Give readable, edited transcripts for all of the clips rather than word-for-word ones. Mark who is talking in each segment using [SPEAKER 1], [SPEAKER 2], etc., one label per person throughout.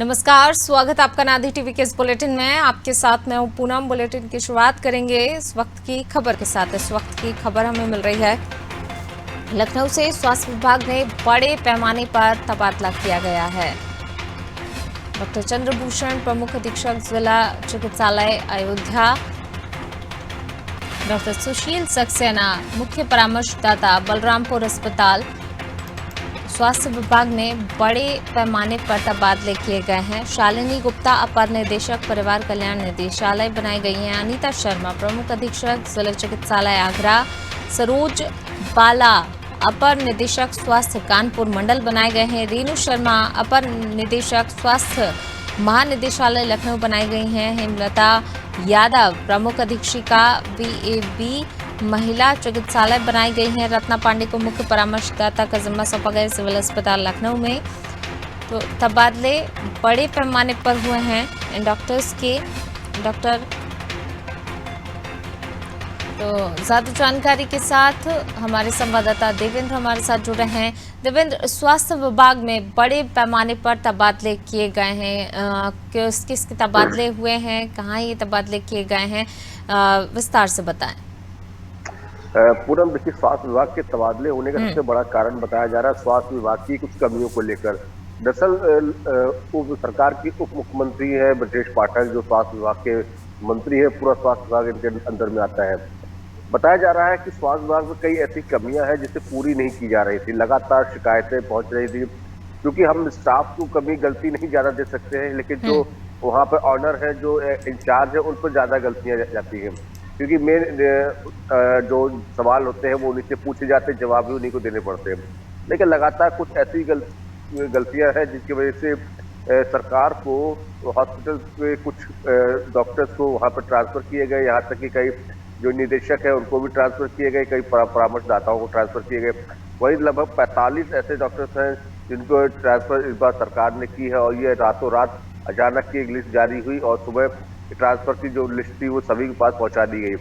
[SPEAKER 1] नमस्कार, स्वागत आपका नादी टीवी के इस बुलेटिन में। आपके साथ मैं हूं पूनम। बुलेटिन की शुरुआत करेंगे इस वक्त की खबर के साथ। इस वक्त की खबर हमें मिल रही है लखनऊ से। स्वास्थ्य विभाग में बड़े पैमाने पर तबादला किया गया है। डॉक्टर चंद्रभूषण प्रमुख अधीक्षक जिला चिकित्सालय अयोध्या, डॉक्टर सुशील सक्सेना मुख्य परामर्शदाता बलरामपुर अस्पताल। स्वास्थ्य विभाग में बड़े पैमाने पर तबादले किए गए हैं। शालिनी गुप्ता अपर निदेशक परिवार कल्याण निदेशालय बनाई गई हैं। अनीता शर्मा प्रमुख अधीक्षक जिला चिकित्सालय आगरा। सरोज बाला अपर निदेशक स्वास्थ्य कानपुर मंडल बनाए गए हैं। रेणु शर्मा अपर निदेशक स्वास्थ्य महानिदेशालय लखनऊ बनाई गई हैं। हेमलता यादव प्रमुख अधीक्षिका VAB महिला चिकित्सालय बनाई गई हैं। रत्ना पांडे को मुख्य परामर्शदाता का जिम्मा सौंपा गया सिविल अस्पताल लखनऊ में। तो तबादले बड़े पैमाने पर हुए हैं डॉक्टर्स के। तो ज़्यादा जानकारी के साथ हमारे संवाददाता देवेंद्र हमारे साथ जुड़ रहे हैं। देवेंद्र, स्वास्थ्य विभाग में बड़े पैमाने पर तबादले किए गए हैं, किस किस के तबादले हुए हैं, कहाँ ये तबादले किए गए हैं, विस्तार से बताएं।
[SPEAKER 2] पूनम, देखिए, स्वास्थ्य विभाग के तबादले होने का सबसे बड़ा कारण बताया जा रहा है स्वास्थ्य विभाग की कुछ कमियों को लेकर। दरअसल सरकार की उप मुख्यमंत्री है ब्रजेश पाठक, जो स्वास्थ्य विभाग के मंत्री है। पूरा स्वास्थ्य विभाग इनके अंदर में आता है। बताया जा रहा है कि स्वास्थ्य विभाग में कई ऐसी कमियां हैं जिसे पूरी नहीं की जा रही थी। लगातार शिकायतें पहुंच रही थी, क्योंकि हम स्टाफ को कभी गलती नहीं ज्यादा दे सकते हैं, लेकिन जो वहाँ पे ऑनर है, जो इंचार्ज है, उन पर ज्यादा गलतियां जाती हैं, क्योंकि मेन जो सवाल होते हैं वो उन्हीं से पूछे जाते हैं, जवाब भी उन्हीं को देने पड़ते हैं। लेकिन लगातार कुछ ऐसी गलतियां हैं जिसकी वजह से सरकार को हॉस्पिटल के कुछ डॉक्टर्स को वहां पर ट्रांसफर किए गए। यहाँ तक कि कई जो निदेशक है उनको भी ट्रांसफर किए गए, कई परामर्शदाताओं को ट्रांसफर किए गए। वही लगभग 45 ऐसे डॉक्टर्स हैं जिनको ट्रांसफर इस बार सरकार ने की है, और ये रातों रात अचानक की एक लिस्ट जारी हुई और सुबह ट्रांसफर की जो लिस्ट थी वो सभी के पास पहुंचा दी गई।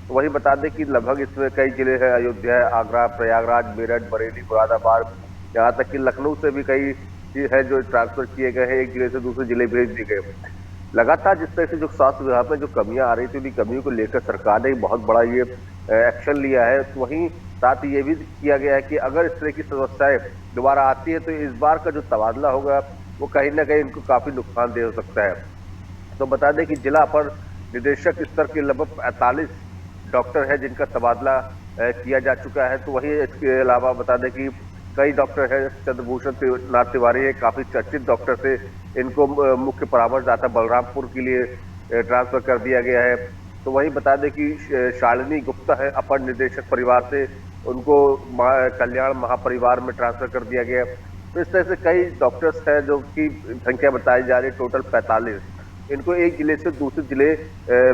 [SPEAKER 2] तो वही बता दें कि लगभग इसमें कई जिले हैं, अयोध्या, आगरा, प्रयागराज, मेरठ, बरेली, मुरादाबाद, यहाँ तक कि लखनऊ से भी कई है जो ट्रांसफर किए गए हैं, एक जिले से दूसरे जिले भेज दिए गए। लगातार जिस तरह से जो स्वास्थ्य विभाग में जो कमियां आ रही थी, उन्हीं कमियों को लेकर सरकार ने बहुत बड़ा ये एक्शन लिया है। तो वहीं साथ ही ये भी किया गया है कि अगर इस तरह की समस्याएं दोबारा आती है तो इस बार का जो तबादला होगा वो कहीं ना कहीं इनको काफी नुकसानदेह हो सकता है। तो बता दें कि जिला अपर निदेशक स्तर के लगभग 45 डॉक्टर है जिनका तबादला किया जा चुका है। तो वही इसके अलावा बता दें कि कई डॉक्टर हैं, चंद्रभूषण नाथ तिवारी है, काफी चर्चित डॉक्टर थे, इनको मुख्य परामर्शदाता बलरामपुर के लिए ट्रांसफर कर दिया गया है। तो वही बता दें कि शालिनी गुप्ता है अपर निदेशक परिवार से, उनको कल्याण महापरिवार में ट्रांसफर कर दिया गया है। तो इस तरह से कई डॉक्टर्स हैं जो की संख्या बताई जा रही है टोटल 45। इनको एक जिले से दूसरे जिले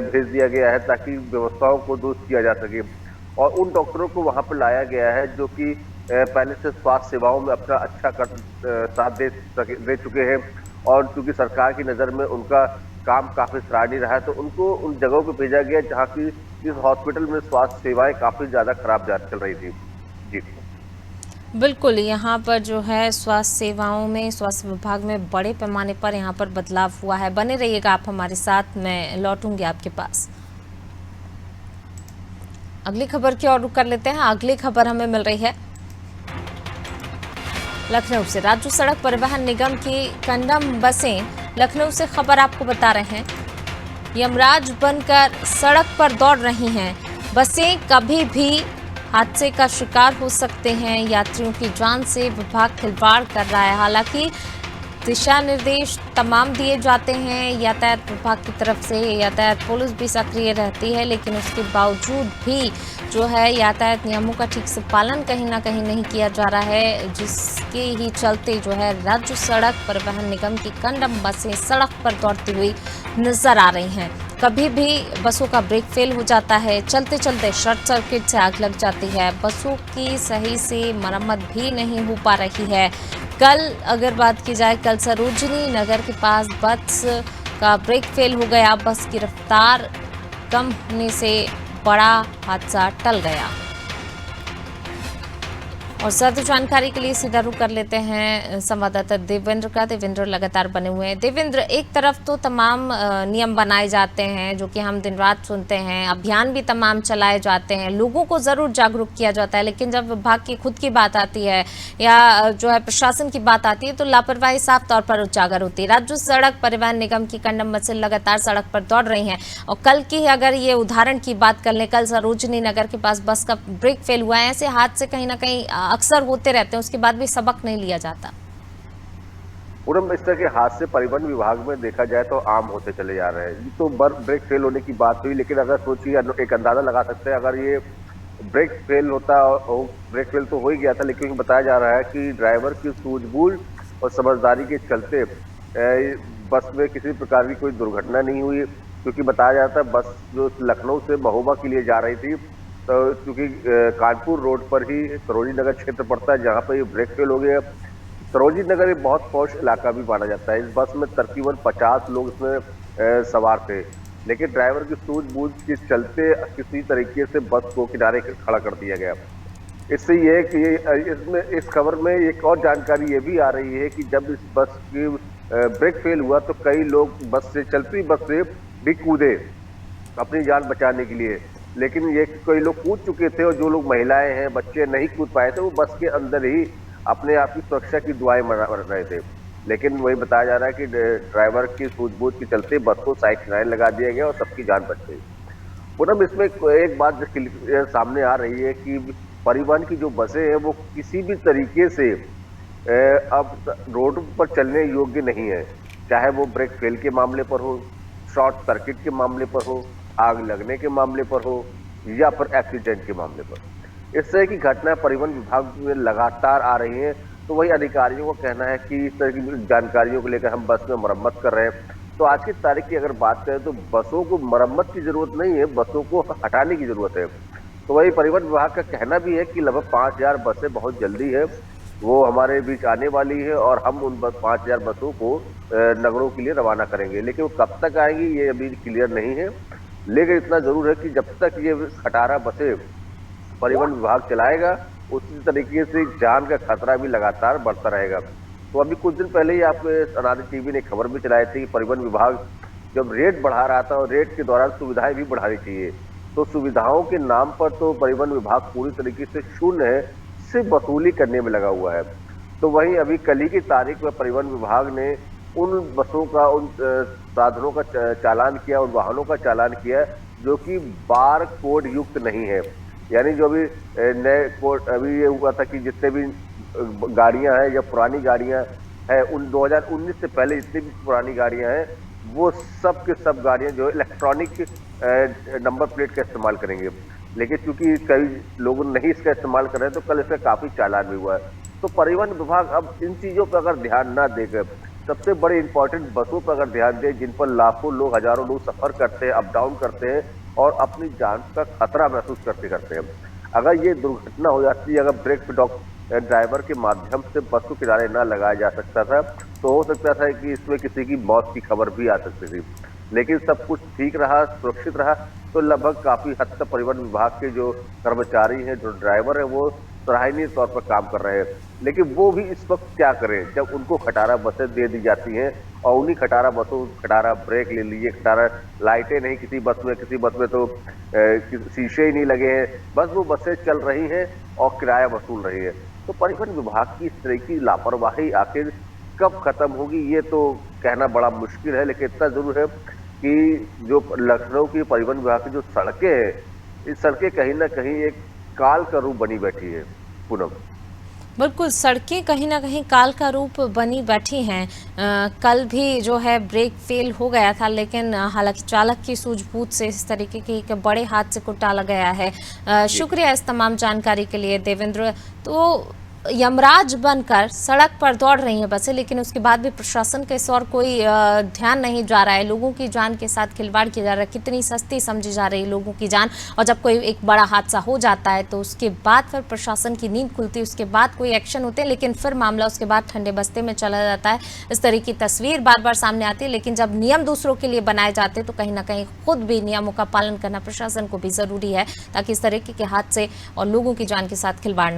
[SPEAKER 2] भेज दिया गया है ताकि व्यवस्थाओं को दुरुस्त किया जा सके। और उन डॉक्टरों को वहां पर लाया गया है जो कि पहले से स्वास्थ्य सेवाओं में अपना अच्छा साथ दे चुके हैं, और चूंकि सरकार की नज़र में उनका काम काफ़ी सराहनीय रहा है, तो उनको उन जगहों पर भेजा गया जहाँ की जिस हॉस्पिटल में स्वास्थ्य सेवाएं काफ़ी ज़्यादा खराब चल रही थी। जी
[SPEAKER 1] बिल्कुल, यहाँ पर जो है स्वास्थ्य सेवाओं में, स्वास्थ्य विभाग में बड़े पैमाने पर यहाँ पर बदलाव हुआ है। बने रहिएगा आप हमारे साथ, मैं लौटूंगी आपके पास। अगली खबर की ओर रुख कर लेते हैं। अगली खबर हमें मिल रही है लखनऊ से। राज्य सड़क परिवहन निगम की कंडम बसें लखनऊ से खबर आपको बता रहे हैं, यमराज बनकर सड़क पर दौड़ रही हैं। बसें कभी भी हादसे का शिकार हो सकते हैं। यात्रियों की जान से विभाग खिलवाड़ कर रहा है। हालांकि दिशा निर्देश तमाम दिए जाते हैं यातायात विभाग की तरफ से, यातायात पुलिस भी सक्रिय रहती है, लेकिन उसके बावजूद भी जो है यातायात नियमों का ठीक से पालन कहीं ना कहीं नहीं किया जा रहा है, जिसके ही चलते जो है राज्य सड़क परिवहन निगम की कंडम बसें सड़क पर दौड़ती हुई नजर आ रही हैं। कभी भी बसों का ब्रेक फेल हो जाता है, चलते चलते शॉर्ट सर्किट से आग लग जाती है, बसों की सही से मरम्मत भी नहीं हो पा रही है। कल अगर बात की जाए, कल सरोजनी नगर के पास बस का ब्रेक फेल हो गया, बस की रफ्तार कम होने से बड़ा हादसा टल गया। और ज्यादा जानकारी के लिए सीधा रुख कर लेते हैं संवाददाता देवेंद्र का। देवेंद्र लगातार बने हुए हैं। देवेंद्र, एक तरफ तो तमाम नियम बनाए जाते हैं जो कि हम दिन रात सुनते हैं, अभियान भी तमाम चलाए जाते हैं, लोगों को जरूर जागरूक किया जाता है, लेकिन जब विभाग की खुद की बात आती है या जो है प्रशासन की बात आती है तो लापरवाही साफ तौर पर उजागर होती है। राज्य सड़क परिवहन निगम की कंडम बसें लगातार सड़क पर दौड़ रही हैं और कल की अगर ये उदाहरण की बात कर लें, कल सरोजनी नगर के पास बस का ब्रेक फेल हुआ है। ऐसे हादसे कहीं ना कहीं अक्सर होते रहते हैं, उसके बाद भी सबक नहीं लिया जाता।
[SPEAKER 2] पूरम, इस तरह के हादसे परिवहन विभाग में देखा जाए तो आम होते चले जा रहे हैं। ये तो ब्रेक फेल होने की बात हुई, लेकिन अगर सोचिए, एक अंदाजा लगा सकते हैं, अगर ये ब्रेक फेल होता, ब्रेक फेल तो हो ही गया था, लेकिन बताया जा रहा है कि ड्राइवर की सूझबूझ और समझदारी के चलते बस में किसी प्रकार की कोई दुर्घटना नहीं हुई, क्योंकि बताया जाता है बस जो लखनऊ से महोबा के लिए जा रही थी, तो क्योंकि कानपुर रोड पर ही सरोजनी नगर क्षेत्र पड़ता है जहां पर ये ब्रेक फेल हो गया। सरोजनी नगर एक बहुत पॉश इलाका भी माना जाता है। इस बस में तकरीबन 50 लोग इसमें सवार थे, लेकिन ड्राइवर की सूझबूझ के चलते किसी तरीके से बस को किनारे खड़ा कर दिया गया। इससे ये कि इसमें इस खबर में एक और जानकारी ये भी आ रही है कि जब इस बस की ब्रेक फेल हुआ तो कई लोग बस से, चलती बस से भी कूदे अपनी जान बचाने के लिए, लेकिन ये कई लोग कूद चुके थे और जो लोग महिलाएं हैं, बच्चे नहीं कूद पाए थे, वो बस के अंदर ही अपने आप की सुरक्षा की दुआएं मना रहे थे। लेकिन वही बताया जा रहा है कि ड्राइवर की सूझबूझ के चलते बस को साइड किनारे लगा दिया गया और सबकी जान बच गई। पूनम, इसमें एक बात जो सामने आ रही है कि परिवहन की जो बसें हैं वो किसी भी तरीके से अब रोड पर चलने योग्य नहीं है, चाहे वो ब्रेक फेल के मामले पर हो, शॉर्ट सर्किट के मामले पर हो, आग लगने के मामले पर हो या फिर एक्सीडेंट के मामले पर। इस तरह की घटनाएं परिवहन विभाग में लगातार आ रही हैं, तो वही अधिकारियों का कहना है कि इस तरह की जानकारियों को लेकर हम बस में मरम्मत कर रहे हैं। तो आज की तारीख की अगर बात करें तो बसों को मरम्मत की जरूरत नहीं है, बसों को हटाने की जरूरत है। तो वही परिवहन विभाग का कहना भी है कि लगभग 5000 बसें बहुत जल्दी है वो हमारे बीच आने वाली है और हम उन 5000 बसों को नगरों के लिए रवाना करेंगे, लेकिन वो कब तक आएंगी ये अभी क्लियर नहीं है। लेकिन इतना जरूर है कि जब तक ये 18 बसें परिवहन विभाग चलाएगा, उसी तरीके से जान का खतरा भी लगातार बढ़ता रहेगा। तो अभी कुछ दिन पहले ही आपके अनादि टीवी ने खबर भी चलाई थी कि परिवहन विभाग जब रेट बढ़ा रहा था और रेट के दौरान सुविधाएं भी बढ़ानी चाहिए, तो सुविधाओं के नाम पर तो परिवहन विभाग पूरी तरीके से शून्य है, सिर्फ वसूली करने में लगा हुआ है। तो वहीं अभी कल ही की तारीख में परिवहन विभाग ने उन बसों का, उन साधनों का चालान किया, उन वाहनों का चालान किया जो कि बार कोड युक्त नहीं है। यानी जो अभी नए कोड अभी ये हुआ था कि जितने भी गाड़ियां हैं या पुरानी गाड़ियां हैं, उन 2019 से पहले जितनी भी पुरानी गाड़ियां हैं वो सब के सब गाड़ियां जो इलेक्ट्रॉनिक नंबर प्लेट का इस्तेमाल करेंगे। लेकिन चूंकि कई लोग नहीं इसका इस्तेमाल कर रहे हैं तो कल इसका काफी चालान भी हुआ है। तो परिवहन विभाग अब इन चीजों पर अगर ध्यान ना देकर सबसे बड़े इंपॉर्टेंट बसों पर अगर ध्यान दे, जिन पर लाखों लोग, हजारों लोग सफर करते हैं, अप डाउन करते हैं और अपनी जान का खतरा महसूस करते हैं, अगर ये दुर्घटना हो जाती है, अगर ब्रेक ड्राइवर के माध्यम से बस को किनारे ना लगाया जा सकता था तो हो सकता था कि इसमें किसी की मौत की खबर भी आ सकती थी। लेकिन सब कुछ ठीक रहा, सुरक्षित रहा, तो लगभग काफी हद तक परिवहन विभाग के जो कर्मचारी हैं, जो ड्राइवर हैं, वो सराहनीय तौर पर काम कर रहे हैं। लेकिन वो भी इस वक्त क्या करें जब उनको खटारा बसें दे दी जाती हैं और उन्हीं खटारा बसों, खटारा ब्रेक ले लीजिए, खटारा लाइटें नहीं किसी बस में तो शीशे ही नहीं लगे हैं, बस वो बसें चल रही हैं और किराया वसूल रही है। तो परिवहन विभाग की इस तरह की लापरवाही आखिर कब खत्म होगी ये तो कहना बड़ा मुश्किल है। लेकिन इतना जरूर है कि जो लखनऊ की परिवहन विभाग की जो सड़कें हैं, इस सड़कें कहीं ना कहीं एक काल का रूप बनी बैठी है। पूनम,
[SPEAKER 1] बिल्कुल, सड़कें कहीं ना कहीं काल का रूप बनी बैठी हैं। कल भी जो है ब्रेक फेल हो गया था, लेकिन हालांकि चालक की सूझबूझ से इस तरीके के एक बड़े हादसे को टाला गया है। शुक्रिया इस तमाम जानकारी के लिए देवेंद्र। तो यमराज बनकर सड़क पर दौड़ रही है बसें, लेकिन उसके बाद भी प्रशासन के इस और कोई ध्यान नहीं जा रहा है। लोगों की जान के साथ खिलवाड़ किया जा रहा है, कितनी सस्ती समझी जा रही है लोगों की जान। और जब कोई एक बड़ा हादसा हो जाता है तो उसके बाद फिर प्रशासन की नींद खुलती है, उसके बाद कोई एक्शन होते हैं, लेकिन फिर मामला उसके बाद ठंडे बस्ते में चला जाता है। इस तरह की तस्वीर बार बार सामने आती है। लेकिन जब नियम दूसरों के लिए बनाए जाते हैं तो कहीं ना कहीं खुद भी नियमों का पालन करना प्रशासन को भी जरूरी है, ताकि इस तरीके के हादसे और लोगों की जान के साथ खिलवाड़